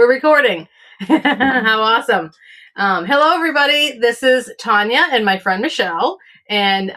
We're recording. How awesome. Hello, everybody. This is Tanya and my friend Michelle. And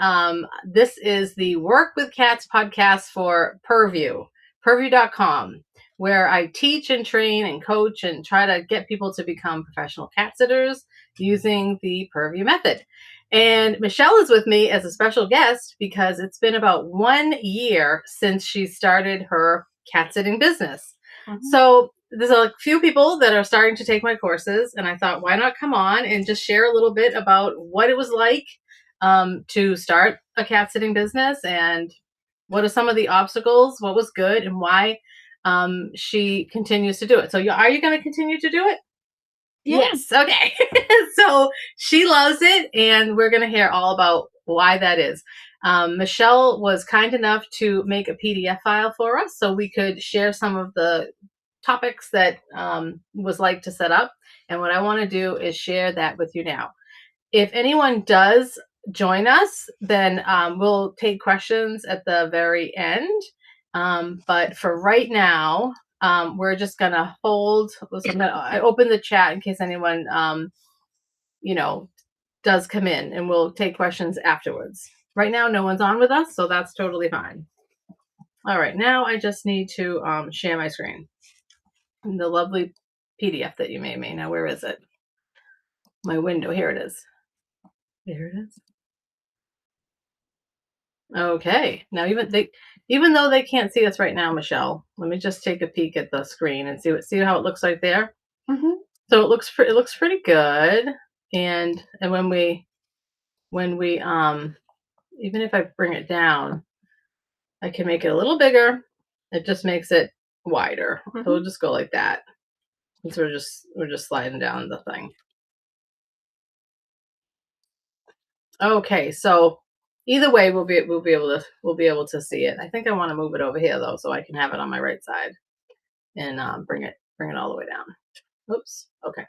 this is the Work with Cats podcast for purview.com, where I teach and train and coach and try to get people to become professional cat sitters using the Purview method. And Michelle is with me as a special guest because it's been about 1 year since she started her cat sitting business. Mm-hmm. So there's a few people that are starting to take my courses, and I thought, why not come on and just share a little bit about what it was like to start a cat sitting business, and what are some of the obstacles, what was good, and why she continues to do it. So are you going to continue to do it? Yeah. Yes. Okay. So she loves it, and we're going to hear all about why that is. Michelle was kind enough to make a PDF file for us so we could share some of the topics that was like to set up. And what I want to do is share that with you now. If anyone does join us, then we'll take questions at the very end. But for right now, we're just going to hold. I open the chat in case anyone, does come in, and we'll take questions afterwards. Right now, no one's on with us, so that's totally fine. All right, now I just need to share my screen. The lovely PDF that you made me. Now, where is it? My window. Here it is. There it is. Okay. Now, even though they can't see us right now, Michelle, let me just take a peek at the screen and see how it looks like there. Mm-hmm. So it looks pretty good. And when we even if I bring it down, I can make it a little bigger. It just makes it wider. Mm-hmm. So we'll just go like that. And so we're just sliding down the thing. Okay, so either way, we'll be able to see it. I think I want to move it over here though, so I can have it on my right side, and bring it all the way down. Oops. Okay.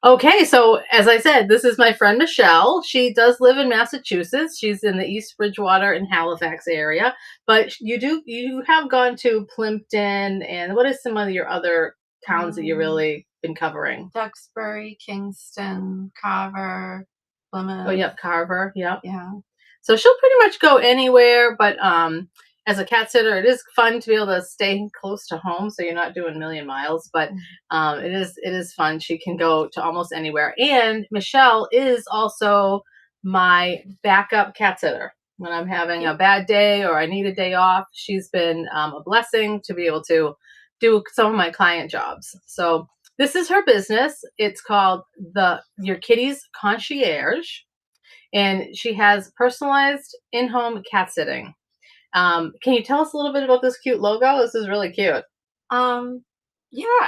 Okay, so as I said, this is my friend Michelle. She does live in Massachusetts. She's in the East Bridgewater and Halifax area, but you have gone to Plimpton, and what is some of your other towns that you really been covering? Duxbury, Kingston, Carver, Plymouth. Oh, yep, Carver. Yep. Yeah. So she'll pretty much go anywhere, but as a cat sitter, it is fun to be able to stay close to home, so you're not doing a million miles. But it is fun. She can go to almost anywhere. And Michelle is also my backup cat sitter when I'm having a bad day or I need a day off. She's been a blessing to be able to do some of my client jobs. So this is her business. It's called Your Kitty's Concierge. And she has personalized in-home cat sitting. Can you tell us a little bit about this cute logo? This is really cute. Yeah,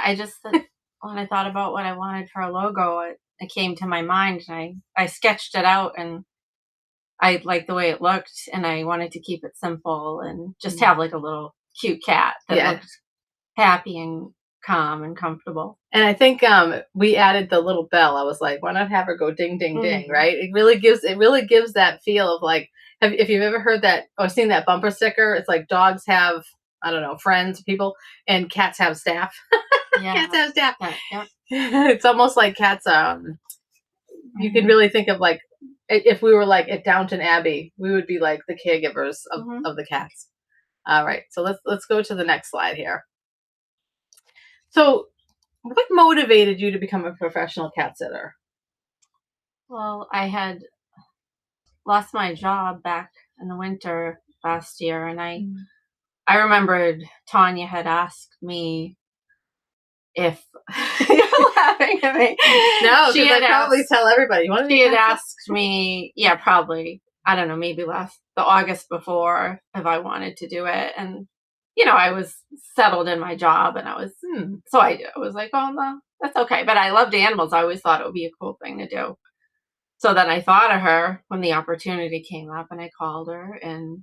I just when I thought about what I wanted for a logo, it came to my mind, and I sketched it out, and I liked the way it looked, and I wanted to keep it simple and just have like a little cute cat that looked happy and calm and comfortable. And I think we added the little bell. I was like, why not have her go ding ding ding, right? It really gives that feel of like, if you've ever heard that or seen that bumper sticker, it's like dogs have, I don't know, friends, people, and cats have staff. Yeah. Cats have staff. Yeah. It's almost like cats. You can really think of like, if we were like at Downton Abbey, we would be like the caregivers of the cats. All right, so let's go to the next slide here. So, what motivated you to become a professional cat sitter? Well, I had lost my job back in the winter last year, and I remembered Tanya had asked me if you're laughing at me. No, she had probably tell everybody. She had asked me, probably, I don't know, maybe the August before, if I wanted to do it, and I was settled in my job, and I was so I was like, oh no, that's okay. But I loved animals. I always thought it would be a cool thing to do. So then I thought of her when the opportunity came up, and I called her, and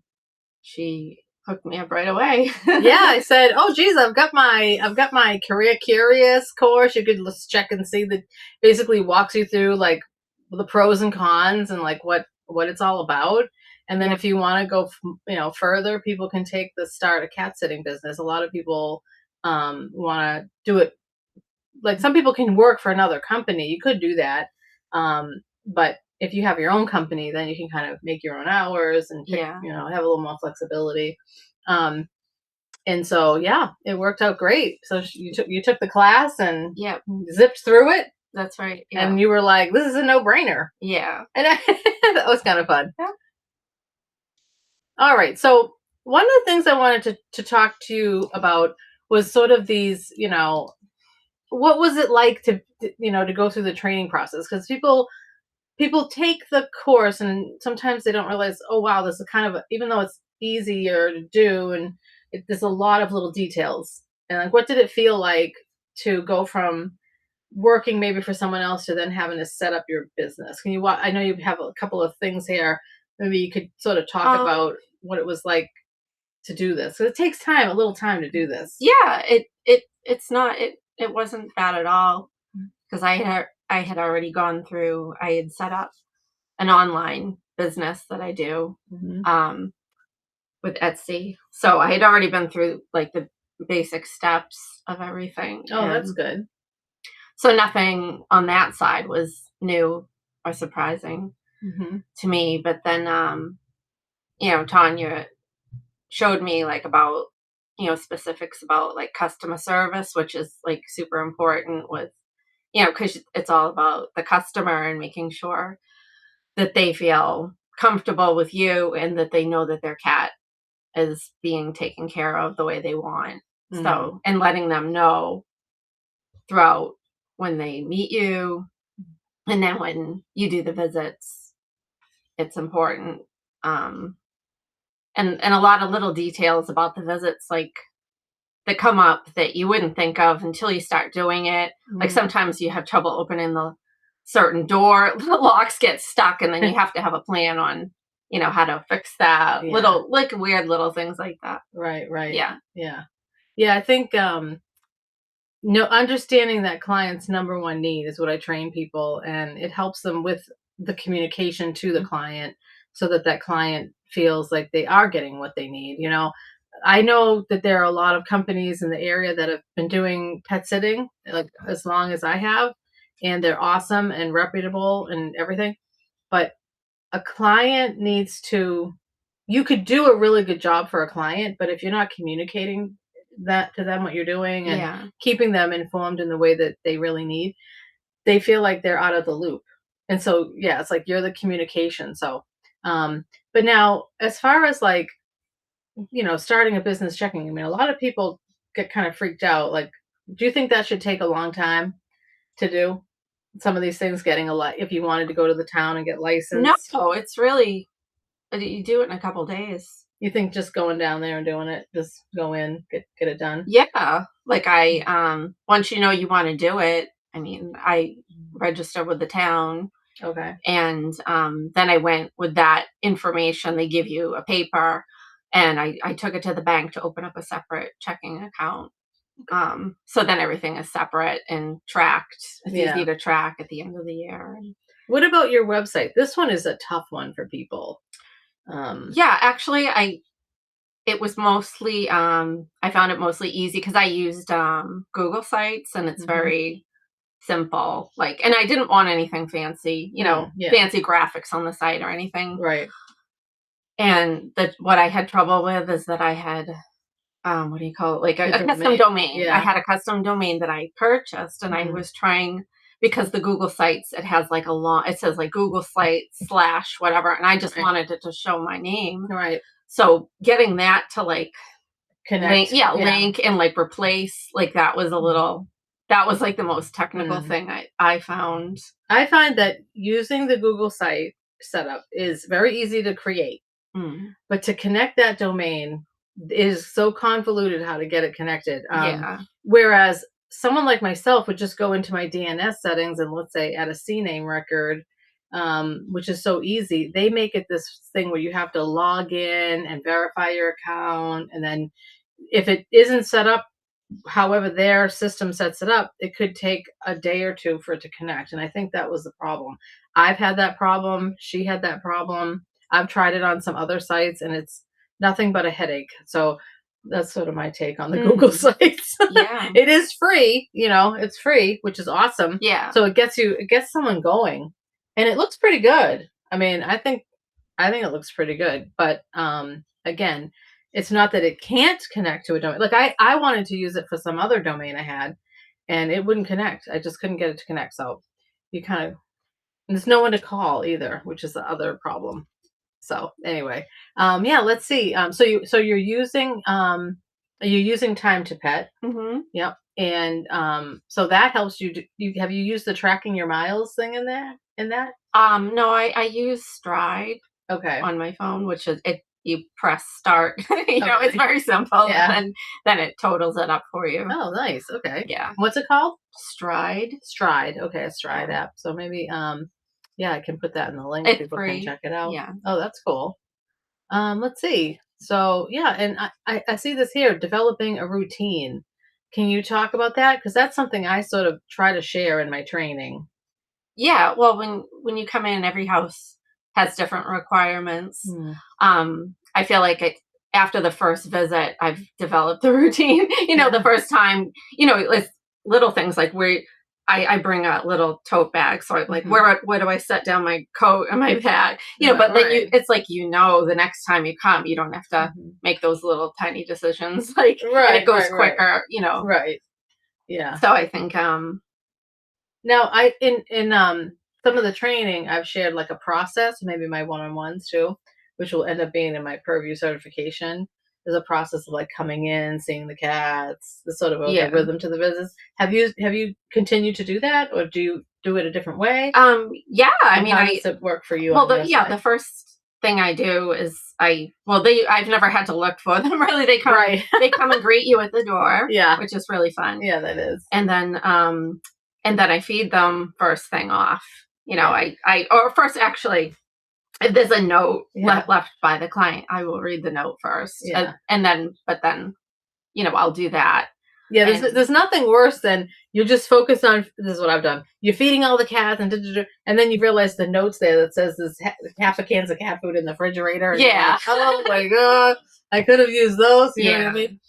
she hooked me up right away. Yeah, I said, "Oh, geez, I've got my Career Curious course. You could just check and see that basically walks you through like the pros and cons and like what it's all about. And then if you want to go, further, people can take the start a cat sitting business. A lot of people want to do it like some people can work for another company. You could do that. But if you have your own company, then you can kind of make your own hours and pick, Yeah. have a little more flexibility. Um, and so, yeah, it worked out great. So you took the class and Yep. zipped through it, That's right. Yeah. and you were like, "This is a no-brainer," Yeah. and that was kind of fun. Yeah. All right, so one of the things I wanted to talk to you about was sort of these, what was it like to go through the training process? Because people take the course and sometimes they don't realize, oh wow, this is kind of even though it's easier to do and there's a lot of little details. And like, what did it feel like to go from working maybe for someone else to then having to set up your business? Can you? I know you have a couple of things here. Maybe you could sort of talk Um, about what it was like to do this. So it takes time, a little time to do this. yeah, it's not it wasn't bad at all because I had already gone through. I had set up an online business that I do Hmm. um, with Etsy, so I had already been through like the basic steps of everything, Oh, that's and good. so nothing on that side was new or surprising Hmm. to me. But then, Tanya showed me like about specifics about like customer service, which is like super important with because it's all about the customer and making sure that they feel comfortable with you and that they know that their cat is being taken care of the way they want. Hmm. So, and letting them know throughout when they meet you and then when you do the visits, it's important. Um, and a lot of little details about the visits, like that come up that you wouldn't think of until you start doing it. Like Hmm. sometimes you have trouble opening the certain door, the locks get stuck, and then you have to have a plan on, how to fix that. Yeah. Little, like weird little things like that. Right. Right. Yeah. Yeah. Yeah. I think no, understanding that client's number one need is what I train people, and it helps them with the communication to the Mm. client so that that client feels like they are getting what they need. I know that there are a lot of companies in the area that have been doing pet sitting like as long as I have, and they're awesome and reputable and everything. But a client needs to you could do a really good job for a client, but if you're not communicating that to them what you're doing and Yeah. keeping them informed in the way that they really need, they feel like they're out of the loop. And so yeah, it's like you're the communication. So but now as far as like, starting a business checking, I mean a lot of people get kind of freaked out. Like, do you think that should take a long time to do? Some of these things getting a lot if you wanted to go to the town and get No, licensed. it's really you do it in a couple days. You think just going down there and doing it, just go in, get it done? Yeah. Like once you know you want to do it, I mean, I register with the town. Okay. And then I went with that information. They give you a paper, and I took it to the bank to open up a separate checking account. So then everything is separate and tracked. It's easy Yeah. to track at the end of the year. What about your website? This one is a tough one for people. Um, Yeah, actually, it was mostly I found it mostly easy because I used Google Sites, and it's mhm. very simple. Like, and I didn't want anything fancy, Yeah. fancy graphics on the site or anything. Right. And what I had trouble with is that I had, what do you call it? Like The a custom domain. domain. I Yeah. had a custom domain that I purchased, and I Mhm. was trying because the Google Sites it has like it says like Google Sites slash whatever, and I just Right. wanted it to show my name. Right. So getting that to like Connect. Yeah. link and like replace like that was like the most technical Mm. thing I found. I find that using the Google site setup is very easy to create, Mm, but to connect that domain is so convoluted how to get it connected. yeah, Whereas someone like myself would just go into my DNS settings and let's say add a CNAME record, which is so easy. They make it this thing where you have to log in and verify your account. And then if it isn't set up however their system sets it up, it could take a day or two for it to connect. And I think that was the problem. I've had that problem. She had that problem. I've tried it on some other sites and it's nothing but a headache. So That's sort of my take on the Google sites. Yeah. It is free, it's free, which is awesome. Yeah. So it gets someone going, and it looks pretty good. I mean, I think it looks pretty good, but again, it's not that it can't connect to a domain. Like I wanted to use it for some other domain I had, and it wouldn't connect. I just couldn't get it to connect. So you kind of there's no one to call either, which is the other problem. So anyway, yeah, let's see. So you're using Time to Pet. Mm-hmm. Yep. And so that helps you. Have you used the tracking your miles thing in there? In that? No, I use Stride Okay. on my phone, which is it. You press start. It's Okay. very simple, Yeah. and then it totals it up for you. Oh, nice. Okay. Yeah, What's it called? Stride. Stride. Okay, a Stride Yeah. app. So maybe yeah, I can put that in the link. It's People can free. check it out. Yeah. Oh, that's cool. Let's see. So yeah, and I see this here, developing a routine. Can you talk about that? Because that's something I sort of try to share in my training. Yeah. Well, when you come in, every house has different requirements. Hmm. I feel like after the first visit, I've developed the routine. The first time, it's little things like where I bring a little tote bag. So I'm like, Mhm. where do I set down my coat and my bag? But then Right. it's like, the next time you come, you don't have to Mhm. make those little tiny decisions. Like, and Right, it goes right, right. quicker. Right. Yeah. So I think, Now, I in some of the training, I've shared like a process, maybe my one-on-ones too, which will end up being in my purview certification. There's a process of like coming in, seeing the cats, the sort of the yeah. rhythm to the visits. Have you continued to do that, or do you do it a different way? Yeah, I And mean, how does it work for you well, on your the side? first thing I do is I've never had to look for them really. Right. They come and greet you at the door, Yeah. which is really fun. Yeah, that is. And then I feed them first thing off. Yeah. Or first actually, if there's a note Yeah. left by the client, I will read the note first, Yeah. and then I'll do that. Yeah, And there's nothing worse than you just focus on this is what I've done. You're feeding all the cats and and then you realize the notes there that says there's half a cans of cat food in the refrigerator. And you're yeah, like, oh my god, I could have used those. You know what I mean?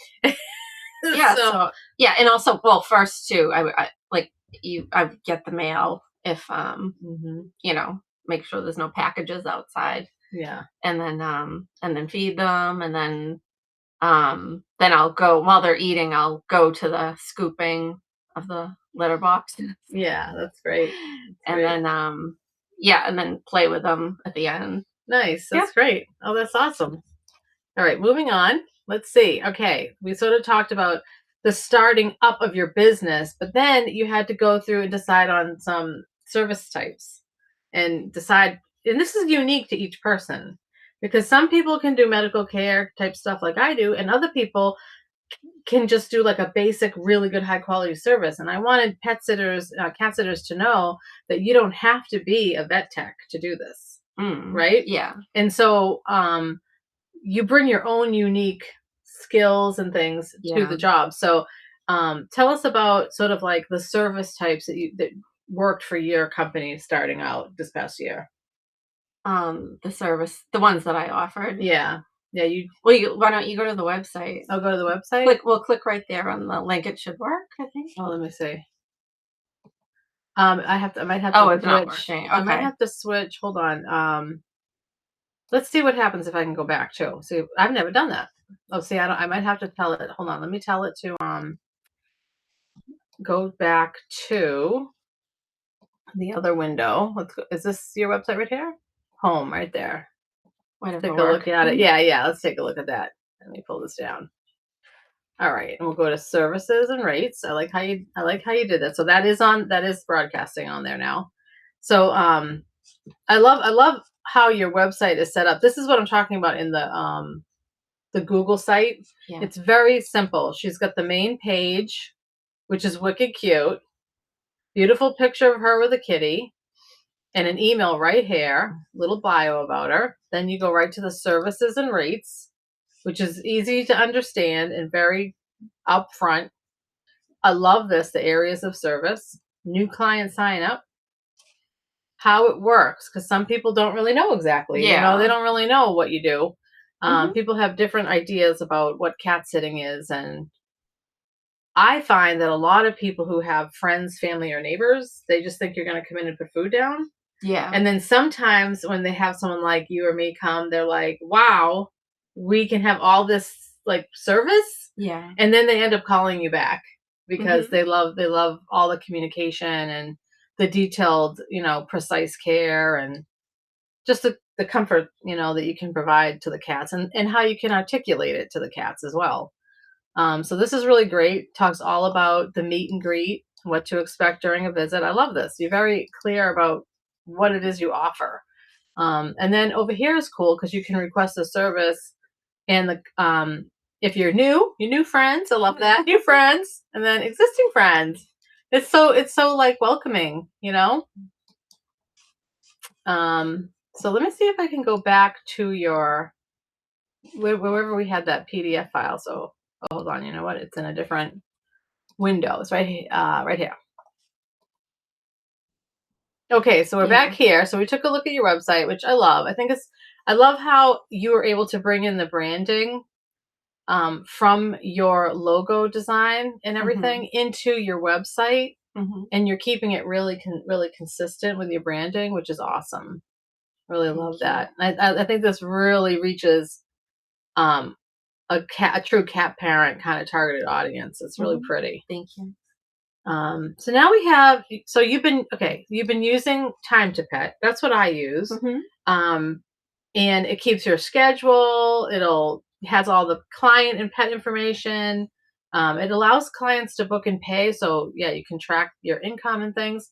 yeah. So So yeah, and also, well, first too, I like I would get the mail if mhm. make sure there's no packages outside, Yeah, and then feed them, and then I'll go while they're eating. I'll go to the scooping of the litter boxes, yeah, that's great. That's and great. then yeah, and then play with them at the end. Nice. Yeah. That's great. Oh, that's awesome. All right, moving on. Let's see. Okay, we sort of talked about the starting up of your business, but then you had to go through and decide on some service types and decide, and this is unique to each person because some people can do medical care type stuff like I do, and other people can just do like a basic, really good, high quality service. And I wanted pet sitters, cat sitters to know that you don't have to be a vet tech to do this, right? Yeah. And so, you bring your own unique skills and things to Yeah. the job. So, tell us about sort of like the service types that worked for your company starting out this past year. The ones that I offered. Yeah, yeah. Well, why don't you go to the website? I'll go to the website. Click right there on the link. It should work, I think. Oh, let me see. I might have Oh, to it's not switch. working. I might Okay. have to switch. Hold on. Let's see what happens if I can go back too. See, I've never done that. Oh, see, I don't. I might have to tell it. Hold on. Let me tell it to go back to the other window. Let's go. Is this your website right here? Home, right there. Whatever Take a look work. at it. Yeah, yeah. Let's take a look at that. Let me pull this down. All right, and we'll go to services and rates. I like how you did that. So that is broadcasting on there now. So I love how your website is set up. This is what I'm talking about in the Google site. Yeah. It's very simple. She's got the main page, which is wicked cute. Beautiful picture of her with a kitty and an email right here, little bio about her. Then you go right to the services and rates, which is easy to understand and very upfront. I love this, the areas of service, new client sign up, how it works, because some people don't really know exactly. They Yeah. don't really know what you do. People have different ideas about what cat sitting is, and I find that a lot of people who have friends, family, or neighbors, they just think you're going to come in and put food down. Yeah. And then sometimes when they have someone like you or me come, they're like, wow, we can have all this like service. Yeah. And then they end up calling you back because Mhm. they love all the communication and the detailed, precise care, and just the comfort, that you can provide to the cats, and how you can articulate it to the cats as well. So this is really great. Talks all about the meet and greet, what to expect during a visit. I love this. You're very clear about what it is you offer. And then over here is cool because you can request a service, and if you're new, your new friends. I love that, new friends, and then existing friends. It's so like welcoming. So let me see if I can go back to your wherever we had that PDF file. So hold on. You know what? It's in a different window. It's right here. Okay, so we're back here. So we took a look at your website, which I love. I love how you were able to bring in the branding from your logo design and everything into your website, and you're keeping it really consistent with your branding, which is awesome. Really love that. I think this really reaches um, a true cat parent kind of targeted audience. It's really pretty. Thank you. So now you've been using Time to Pet. That's what I use. And it keeps your schedule. Has all the client and pet information. It allows clients to book and pay. So yeah, you can track your income and things.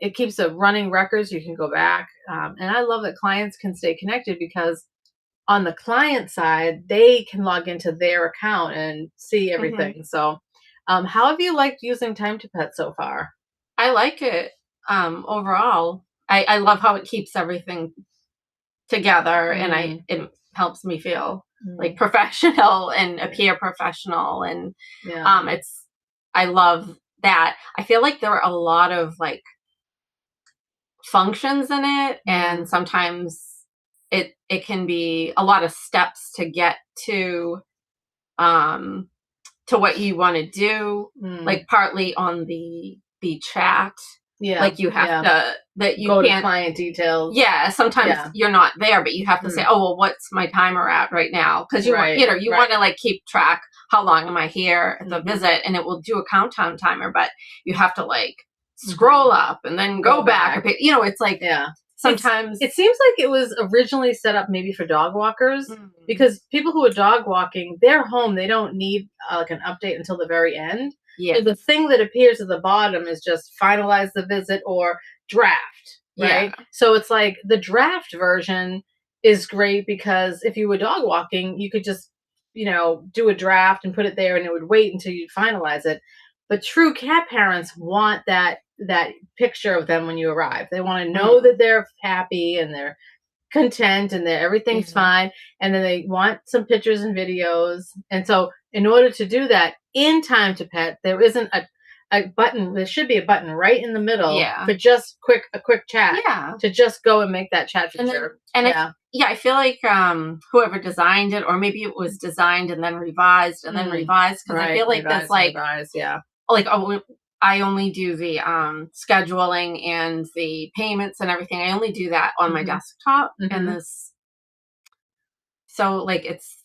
It keeps a running records. You can go back. And I love that clients can stay connected because on the client side, they can log into their account and see everything. So how have you liked using Time to Pet so far? I like it overall. I love how it keeps everything together, and it helps me feel like professional and appear professional, and I love that. I feel like there are a lot of like functions in it, and sometimes it can be a lot of steps to get to what you want to do, like partly on the chat. Yeah. Like you have to, that you go can't, to client details. Yeah. Sometimes you're not there, but you have to say, oh, well, what's my timer at right now? Cause you want to like keep track. How long am I here at the visit? And it will do a countdown timer, but you have to like scroll up and then go back. It's like, sometimes it seems like it was originally set up maybe for dog walkers, because people who are dog walking, they're home. They don't need like an update until the very end. Yeah. So the thing that appears at the bottom is just finalize the visit or draft, right? Yeah. So it's like the draft version is great because if you were dog walking, you could just, do a draft and put it there and it would wait until you finalize it. But true cat parents want that picture of them when you arrive. They want to know that they're happy and they're content and that everything's fine. And then they want some pictures and videos. And so in order to do that in Time to Pet, there isn't a button. There should be a button right in the middle for just a quick chat. Yeah. To just go and make that chat feature. I feel like whoever designed it, or maybe it was designed and then revised and then revised. Because I feel like that's like, like I only do the scheduling and the payments and everything. I only do that on my desktop, and so like it's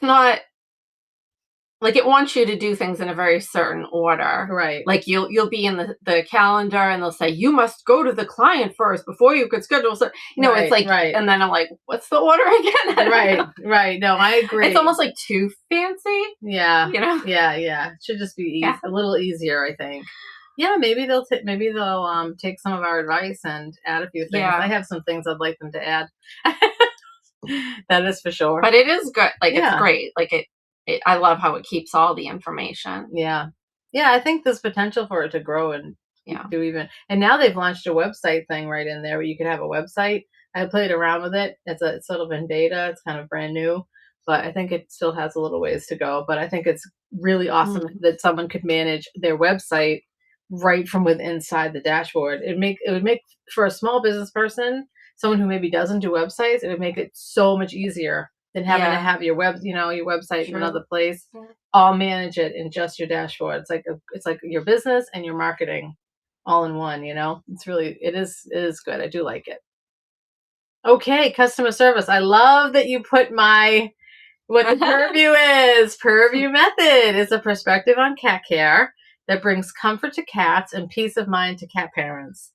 not like it wants you to do things in a very certain order, right? Like you'll be in the calendar, and they'll say you must go to the client first before you could schedule. So it's like, and then I'm like, what's the order again? Right. No, I agree. It's almost like too fancy. Yeah. Yeah. It should just be a little easier, I think. Yeah, maybe they'll take some of our advice and add a few things. Yeah. I have some things I'd like them to add. That is for sure. But it is good. Like it's great. Like I love how it keeps all the information. Yeah. I think there's potential for it to grow and do even. And now they've launched a website thing right in there where you could have a website. I played around with it. It's sort of in beta. It's kind of brand new, but I think it still has a little ways to go. But I think it's really awesome that someone could manage their website right from inside the dashboard. It would make for a small business person someone who maybe doesn't do websites, it would make it so much easier than having to have your your website in another place. Yeah. All manage it in just your dashboard. It's like your business and your marketing all in one. It's really it is good. I do like it. Okay, customer service. I love that you put what the purview is. Purview method is a perspective on cat care that brings comfort to cats and peace of mind to cat parents.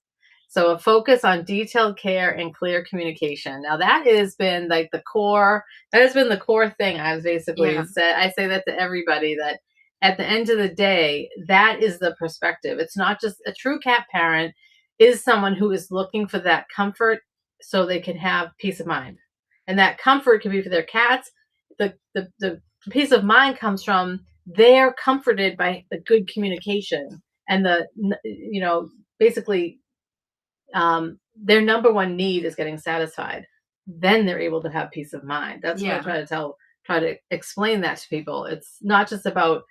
So a focus on detailed care and clear communication. Now that has been like the core. That has been the core thing I've basically said. I say that to everybody, that at the end of the day, that is the perspective. It's not just a true cat parent is someone who is looking for that comfort so they can have peace of mind. And that comfort can be for their cats. The peace of mind comes from they're comforted by the good communication and basically their number one need is getting satisfied. Then they're able to have peace of mind. That's what I try to explain that to people. It's not just about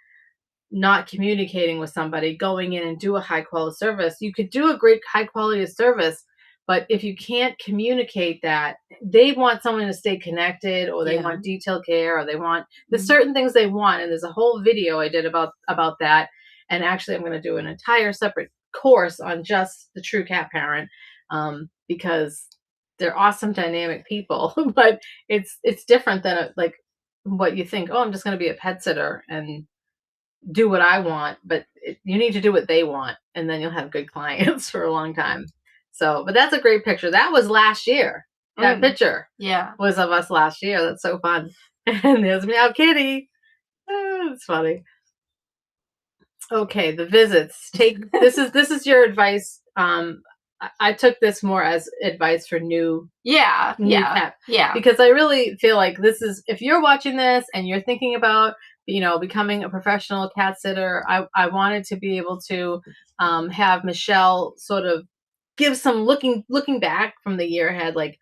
not communicating with somebody, going in and do a high quality service. You could do a great high quality service, but if you can't communicate that, they want someone to stay connected, or they want detailed care, or they want the certain things they want. And there's a whole video I did about that. And actually, I'm going to do an entire separate course on just the true cat parent, because they're awesome, dynamic people. But it's different than like what you think. Oh, I'm just going to be a pet sitter and do what I want, but you need to do what they want, and then you'll have good clients for a long time. So, but that's a great picture. That was last year. That picture was of us last year. That's so fun. And there's Meow Kitty. It's funny. Okay, the visits. This is your advice. I took this more as advice for new pet. Because I really feel like this is, if you're watching this and you're thinking about becoming a professional cat sitter, I wanted to be able to have Michelle sort of give some looking back from the year ahead. Like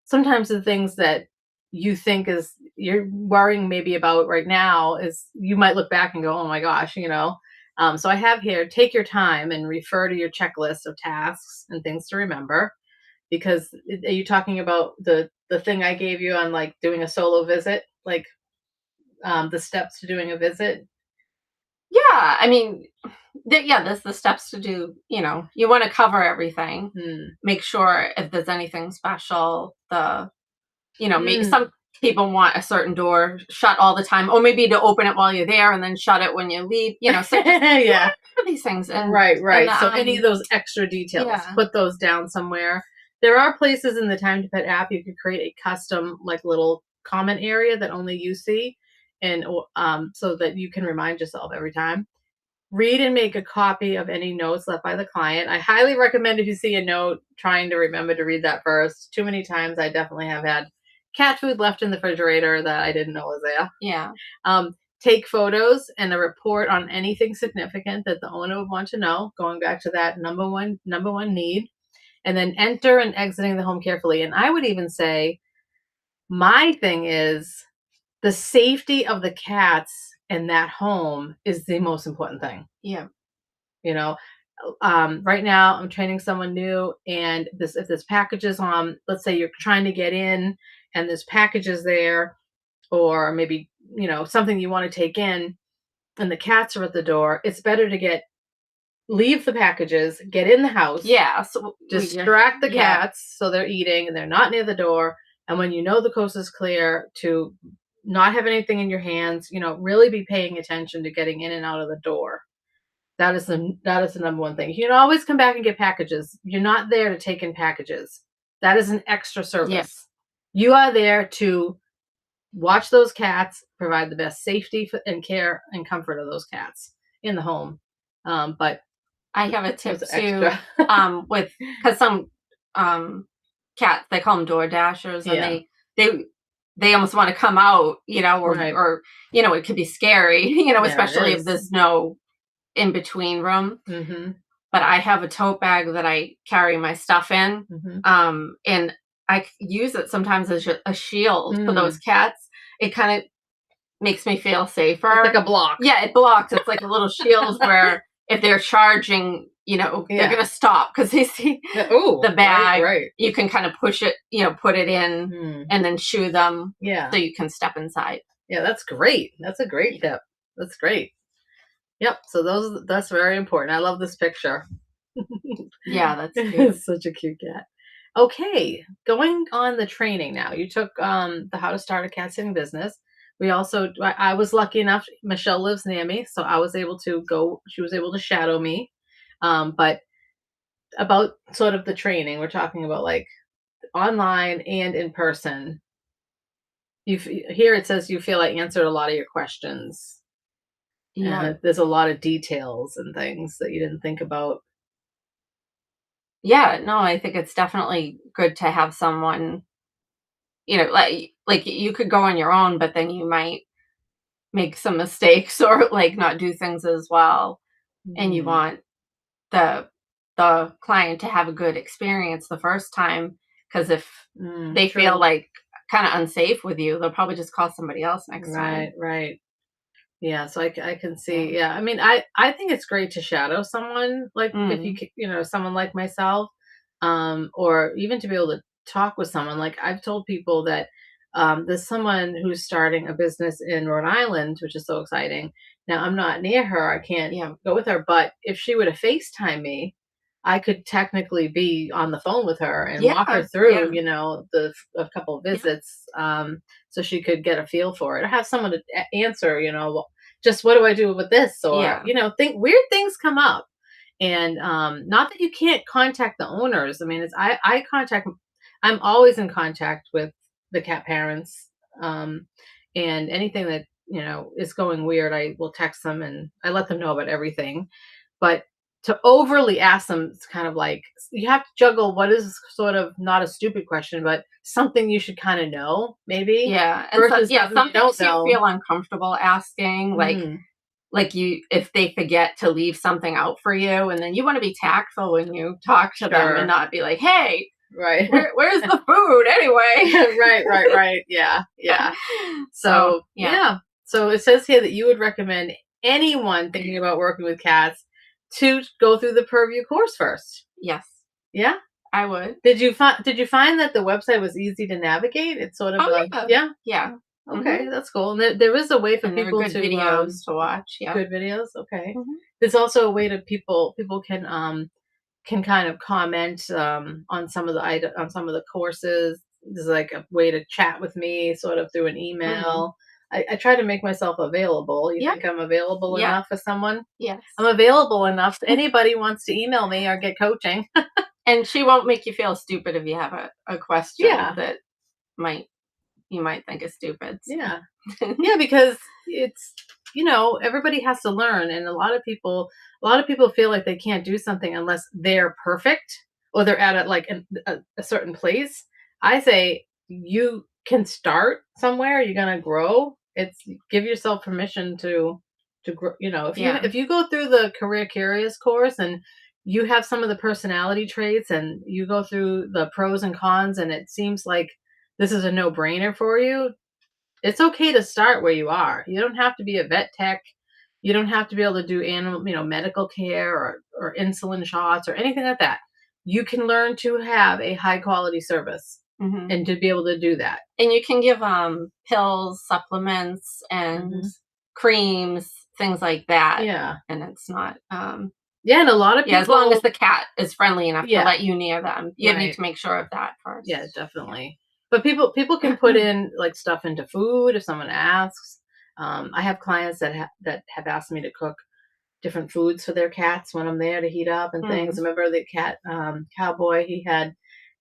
sometimes the things that you think is you're worrying maybe about right now is you might look back and go, oh my gosh, so I have here, take your time and refer to your checklist of tasks and things to remember. Because are you talking about the thing I gave you on like doing a solo visit, like the steps to doing a visit? Yeah, I mean, there's the steps to do. You want to cover everything. Make sure if there's anything special. Some people want a certain door shut all the time, or maybe to open it while you're there and then shut it when you leave. So just for these things. And, right. So any of those extra details, put those down somewhere. There are places in the Time to Pet app you could create a custom like little comment area that only you see, and so that you can remind yourself every time. Read and make a copy of any notes left by the client. I highly recommend if you see a note, trying to remember to read that first. Too many times I definitely have had cat food left in the refrigerator that I didn't know was there. Yeah. Take photos and a report on anything significant that the owner would want to know, going back to that number one need. And then enter and exiting the home carefully. And I would even say my thing is the safety of the cats in that home is the most important thing. Yeah. Right now I'm training someone new, and if this package is on, let's say you're trying to get in and there's packages there, or maybe, something you want to take in and the cats are at the door, it's better to leave the packages, get in the house. Yeah. So distract the cats so they're eating and they're not near the door. And when the coast is clear, to not have anything in your hands, really be paying attention to getting in and out of the door. That is the number one thing. You can always come back and get packages. You're not there to take in packages. That is an extra service. Yes. You are there to watch those cats, provide the best safety and care and comfort of those cats in the home. But I have a tip too, because some cats, they call them door dashers, and they almost want to come out, or it could be scary, especially if there's no in between room. Mm-hmm. But I have a tote bag that I carry my stuff in, and I use it sometimes as a shield for those cats. It kind of makes me feel safer. It's like a block. Yeah, it blocks. It's like a little shield where if they're charging they're going to stop because they see Oh, the bag. right. You can kind of push it, put it in and then shoo them Yeah. so you can step inside. Yeah, that's great. That's a great tip. That's great. Yep. So that's very important. I love this picture. Yeah, that's cute. It's such a cute cat. Okay, going on the training now. You took the how to start a cat sitting business. We also I was lucky enough. Michelle lives near me, so I was able to go. She was able to shadow me. But about sort of the training, we're talking about like online and in person. Here it says you feel I answered a lot of your questions. Yeah. There's a lot of details and things that you didn't think about. Yeah, no, I think it's definitely good to have someone, like you could go on your own, but then you might make some mistakes or like not do things as well. And you Hmm. want the client to have a good experience the first time, because if they feel True. like kind of unsafe with you, they'll probably just call somebody else next time. Right. Yeah, so I can Yeah. see. Yeah, I mean, I think it's great to shadow someone like if Mm. someone like myself, or even to be able to talk with someone. Like I've told people that there's someone who's starting a business in Rhode Island, which is so exciting. Now I'm not near her; I can't Yeah. go with her. But if she were to FaceTime me, I could technically be on the phone with her and walk her Yeah. through, Yeah. a couple of Yeah. visits, so she could get a feel for it, or have someone to answer, just what do I do with this, or Yeah. think weird things come up, and not that you can't contact the owners. I mean, I contact. I'm always in contact with the cat parents, um, and anything that is going weird, I will text them and I let them know about everything, but to overly ask them, it's kind of like you have to juggle what is sort of not a stupid question, but something you should kind of know, maybe, Yeah. And so, versus yeah, something some you don't things you know. feel uncomfortable asking, Mhm. like you if they forget to leave something out for you, and then you want to be tactful when you talk to them and Sure. not be like, hey, Right. where's the food anyway? Right. Yeah. So So, yeah. yeah. So it says here that you would recommend anyone thinking about working with cats to go through the Purview course first. Yes, Yeah? I would. Did you find that the website was easy to navigate? It's sort of Oh a yeah. yeah? Yeah. Hmm. Okay, that's cool. And there is a way for And there are people good to videos to watch. Yeah. good videos. Okay. Hmm. There's also a way to people can kind of comment on some of on some of the courses. There's like a way to chat with me sort of through an Hmm. email. I try to make myself available. You Yeah. think I'm available Yeah. enough for someone? Yes. I'm available enough. Anybody wants to email me or get coaching. And she won't make you feel stupid if you have a question Yeah. that might you might think is stupid. Yeah. Yeah, because it's everybody has to learn, and a lot of people feel like they can't do something unless they're perfect or they're at a certain place. I say you can start somewhere. You're gonna grow. It's give yourself permission to grow. If you Yeah. if you go through the Career Curious course and you have some of the personality traits and you go through the pros and cons and it seems like this is a no brainer for you, it's okay to start where you are. You don't have to be a vet tech. You don't have to be able to do animal, medical care or insulin shots or anything like that. You can learn to have a high quality service Hmm. and to be able to do that. And you can give pills, supplements, and Hmm. creams, things like that. Yeah. And it's not Yeah. And a lot of yeah, as long as people, the cat is friendly enough to yeah, let you near them. You need right. to make sure of that Yeah, first. definitely. But people can put in like stuff into food if someone asks. I have clients that have asked me to cook different foods for their cats when I'm there to heat up and things. Mm, Remember the cat cowboy? He had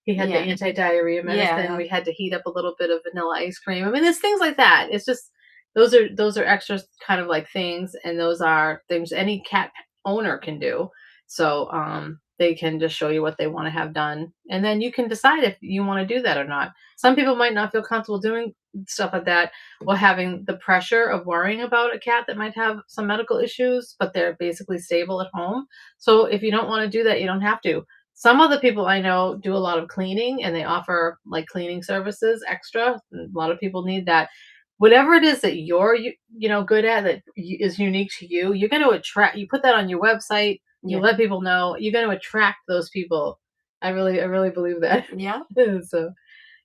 the yeah. anti-diarrhea medicine. Yeah. We had to heat up a little bit of vanilla ice cream. I mean, there's things like that. It's just those are extra kind of like things, and those are things any cat owner can do. So they can just show you what they want to have done, and then you can decide if you want to do that or not. Some people might not feel comfortable doing stuff like that, or having the pressure of worrying about a cat that might have some medical issues, but they're basically stable at home. So if you don't want to do that, you don't have to. Some other people I know do a lot of cleaning and they offer like cleaning services extra. A lot of people need that. Whatever it is that you're good at that is unique to you, you're going to attract. You put that on your website. You Yeah. let people know you're going to attract those people. I really believe that. Yeah. So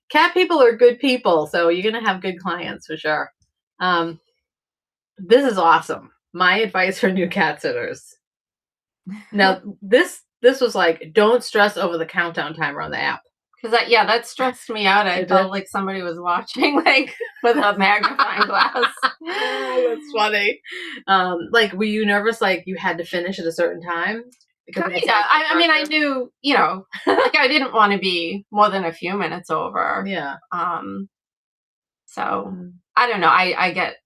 cat people are good people, so you're going to have good clients for sure. This is awesome. My advice for new cat sitters. Now, this was like, don't stress over the countdown timer on the app. Because that stressed me out. I It did? felt like somebody was watching, like, with a magnifying glass. That's funny. Like, were you nervous? Like, you had to finish at a certain time because Kinda. that's like I mean, I pressure? knew, like, I didn't want to be more than a few minutes over. Yeah. So Mm. I don't know. I get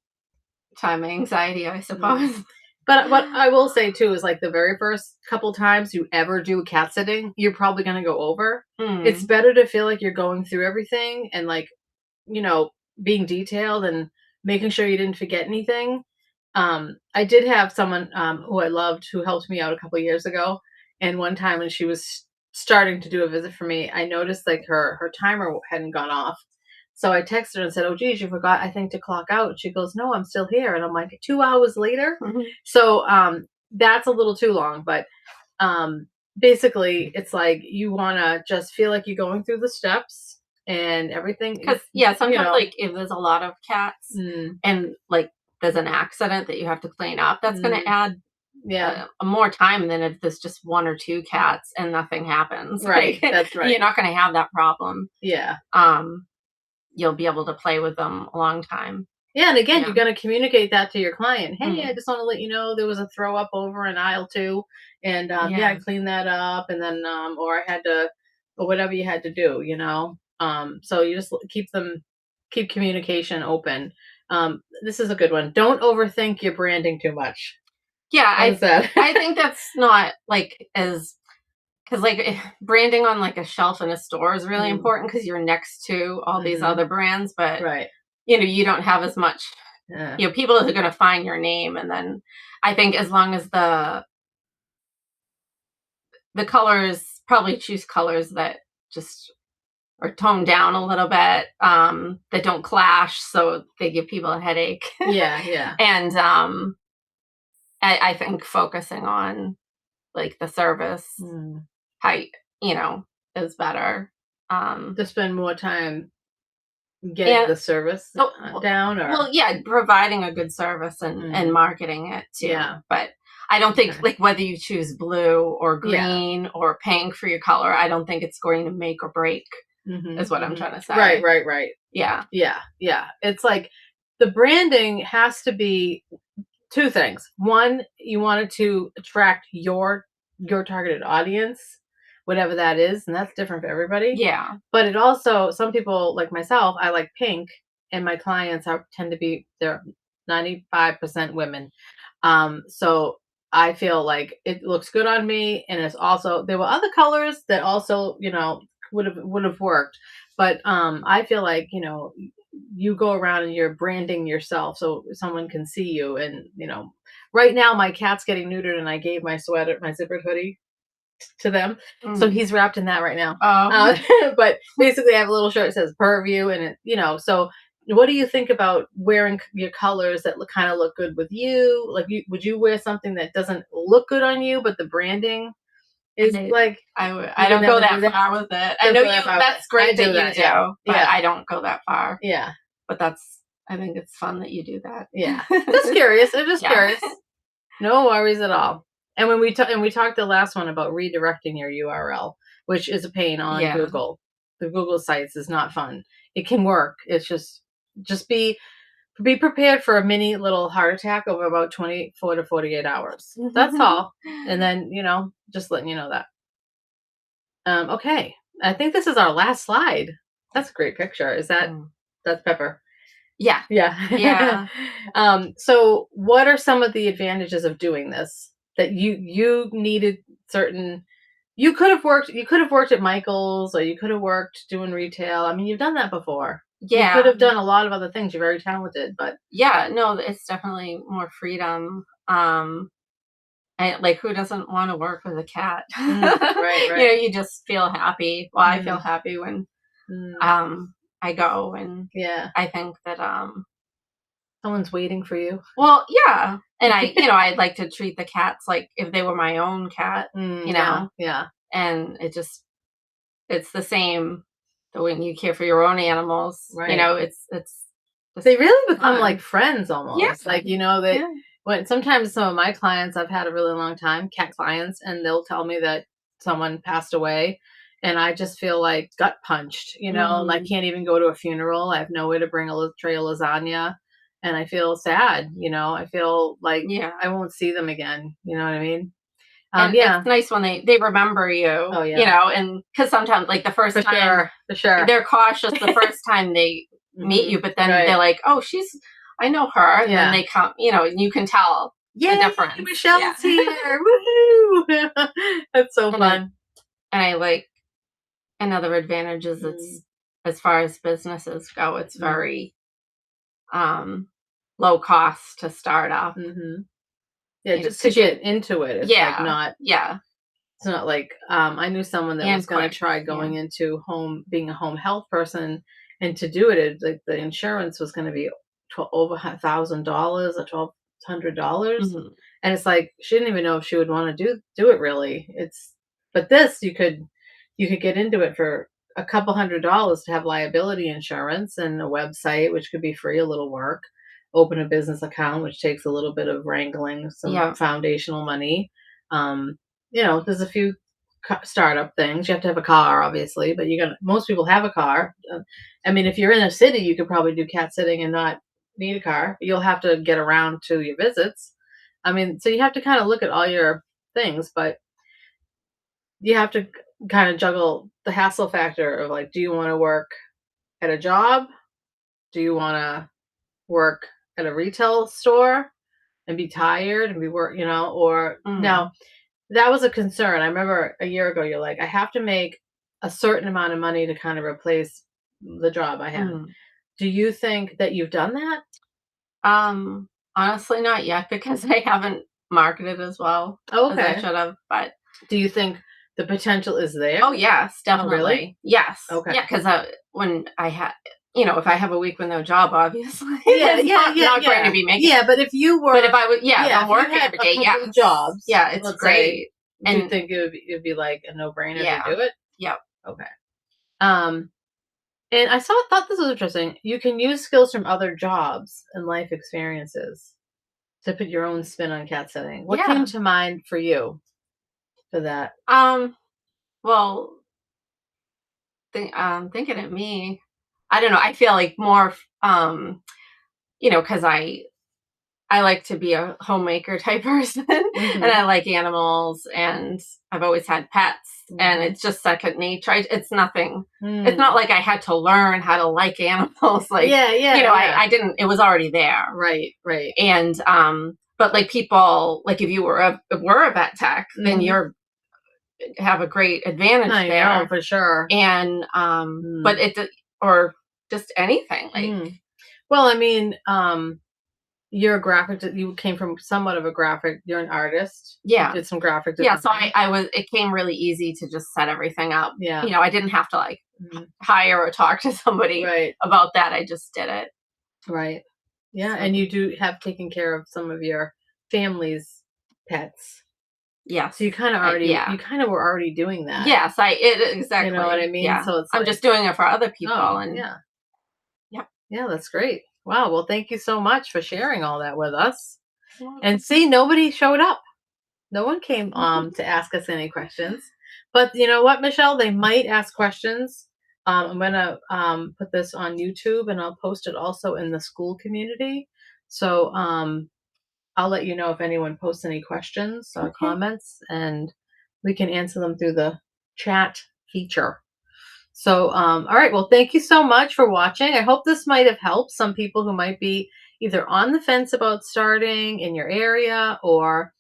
time anxiety, I suppose. But what I will say too is, like, the very first couple times you ever do cat sitting, you're probably going to go over. It's Mm. better to feel like you're going through everything and, like, you know, being detailed and making sure you didn't forget anything. I did have someone who I loved who helped me out a couple years ago, and one time when she was starting to do a visit for me, I noticed like her timer hadn't gone off. So I texted her and said, "Oh, geez, you forgot, I think, to clock out." And she goes, "No, I'm still here." And I'm like, 2 hours later. So that's a little too long, but basically, it's like you want to just feel like you're going through the steps and everything. Because sometimes, like, if there's a lot of cats Mm, and, like, there's an accident that you have to clean up, that's going mm, to add yeah, more time than if there's just one or two cats and nothing happens. right. Like, That's right. you're not going to have that problem. Yeah. You'll be able to play with them a long time. Yeah, and again, Yeah. you're gonna communicate that to your client. "Hey, I Mm. just wanna let you know there was a throw up over in aisle 2, and, yeah, I Yeah. cleaned that up, and then, or I had to," or whatever you had to do, So you just keep communication open. This is a good one. Don't overthink your branding too much. Yeah, How's that? I think that's not, like, as because, like, branding on, like, a shelf in a store is really Mm, important because 'cause you're next to all these mhm, other brands, but, right. you don't have as much, Yeah. people are gonna find your name, and then I think as long as the colors, probably choose colors that just are toned down a little bit, that don't clash so they give people a headache. Yeah, yeah. And, I think focusing on, like, the service, Mm. how is better. Um, To spend more time getting and the service, oh, down, or well, yeah, providing a good service and Mm, marketing it too. yeah, But I don't think, okay. like, whether you choose blue or Yeah. green or pink for your color, I don't think it's going to make or break, is Mhm, what I'm mhm. trying to Right, say. right, right. Yeah. Yeah, yeah. It's like the branding has to be 2 things. One, you want it to attract your targeted audience, whatever that is, and that's different for everybody. Yeah. But it also, some people like myself, I like pink, and my clients tend to be, they're 95% women. So I feel like it looks good on me, and it's also, there were other colors that also, would have worked, but I feel like, you go around and you're branding yourself so someone can see you, and right now my cat's getting neutered, and I gave my sweater, my zippered hoodie, to them. So Mm. he's wrapped in that right now. Oh. But basically, I have a little shirt that says Purview, and so what do you think about wearing your colors that kind of look good with you? Like, would you wear something that doesn't look good on you, but the branding is I like, I you would don't go never do that that? far with it. I Don't know go that far with it. that's I great do that you that, yeah. do, but Yeah. I don't go that far. Yeah. But I think it's fun that you do that. Yeah. Just curious. I'm just Yeah. curious. No worries at all. And when we talked the last one about redirecting your URL, which is a pain on Yeah. Google. The Google sites is not fun. It can work. It's just be prepared for a mini little heart attack over about 24 to 48 hours. That's all. And then, just letting you know that. Okay. I think this is our last slide. That's a great picture. Mm. That's Pepper? Yeah. Yeah. Yeah. So what are some of the advantages of doing this that you needed certain, you could have worked at Michael's, or you could have worked doing retail. I mean, you've done that before. You could Yeah. have done a lot of other things. You're very talented, but Yeah, no, it's definitely more freedom. Like, who doesn't want to work with a cat? right, right. You just feel happy. Well, I feel Mm, happy when mm, I go, and yeah. I think that Someone's waiting for you. well, yeah. And I'd like to treat the cats like if they were my own cat, Yeah, yeah. and it's the same when you care for your own animals, Right. it's just They really become like fun. friends Yeah. almost. Like, they Yeah. when sometimes some of my clients I've had a really long time, cat clients, and they'll tell me that someone passed away and I just feel like gut punched, and I Mhm. can't even go to a funeral. I have nowhere to bring a tray of lasagna and I feel sad, I feel like Yeah. I won't see them again. You know what I mean? And it's Yeah. nice when they remember you, Oh yeah. and because sometimes, like, the first For time sure. For sure. they're cautious the first time they meet you, but then they're Right. like, "Oh, I know her," and then Yeah. they come, and you can tell the Yay, difference. Yeah. Michelle's here. Woohoo. That's so And I fun. and I like another advantage is Mm, it's as far as businesses go, it's mm, very um low cost to start up, mm-hmm. Yeah, just to because you get into it. It's like yeah, not yeah, it's not like I knew someone that was and gonna quick. try Yeah. going into being a home health person, and to do it, like the insurance was gonna be over $1,000 or $1,200. Mhm. And it's like she didn't even know if she would want to do it really. But this you could get into it for a couple $100 to have liability insurance and a website, which could be free, a little work. Open a business account, which takes a little bit of wrangling, some Yeah. foundational money. Um, there's a few startup things. You have to have a car, obviously, but most people have a car. I mean, if you're in a city, you could probably do cat sitting and not need a car. You'll have to get around to your visits. I mean, so you have to kind of look at all your things, but you have to kind of juggle the hassle factor of like, do you want to work at a job? Do you want to work at a retail store and be tired and be or now Mm. that was a concern. I remember a year ago, you're like, I have to make a certain amount of money to kind of replace the job I had. Mm. Do you think that you've done that? Um, Honestly, not yet because I haven't marketed as well Oh, as I okay. should have. But Do you think the potential is there? oh yes, Oh, really? definitely, yes, Okay. yeah. Because when I had, if I have a week with no job, obviously, Yeah, it's yeah, not going to yeah. be making. Yeah, but if you But were if I would, yeah, if yeah, I'm if you working had every a day, couple yes, of jobs, yeah, it's let's say, great, do you and think it'd be like a no-brainer to yeah, do it? yep, Okay. Um, and thought this was interesting. You can use skills from other jobs and life experiences to put your own spin on cat sitting. What came yeah. to mind for you for that? Well, thinking of me, I don't know. I feel like more, because I like to be a homemaker type person and I Mhm. like animals and I've always had pets and Mhm. it's just second nature. It's nothing. It's not Mm. like I had to learn how to like animals. Like, Yeah, yeah, yeah. I didn't, it was already there. Right, right. And, but like people, like if you were a vet tech, then Mhm. you're have a great advantage I know there. for sure. And, Mm. but or just anything like, Mm. Well, I mean, you're a you came from somewhat of a graphic, you're an artist. You yeah. did some graphic Yeah, so design. it came really easy to just set everything up. Yeah. I didn't have to like Mhm. hire or talk to somebody Right, about that. I just did it. right. Yeah, and So, you do have taken care of some of your family's pets. yes. So Yeah. you kind of were already doing that. Yes, You know what I exactly. mean? Yeah. So it's I'm like, just doing it for other oh, people and yeah. yeah. Yeah, that's great. Wow, well, thank you so much for sharing all that with us. You're And welcome. see, nobody showed up. No one came to ask us any questions. But you know what, Michelle? They might ask questions. I'm gonna put this on YouTube and I'll post it also in the school community. So I'll let you know if anyone posts any questions or Okay. comments, and we can answer them through the chat feature. So, all right. Well, thank you so much for watching. I hope this might have helped some people who might be either on the fence about starting in your area, or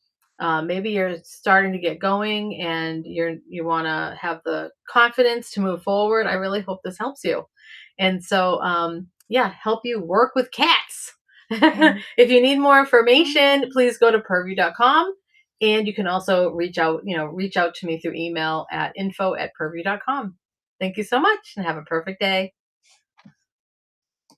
maybe you're starting to get going and you want to have the confidence to move forward. I really hope this helps you. And so, yeah, help you work with cats. If you need more information, please go to purview.com. And you can also reach out to me through email at info@purview.com. Thank you so much and have a perfect day.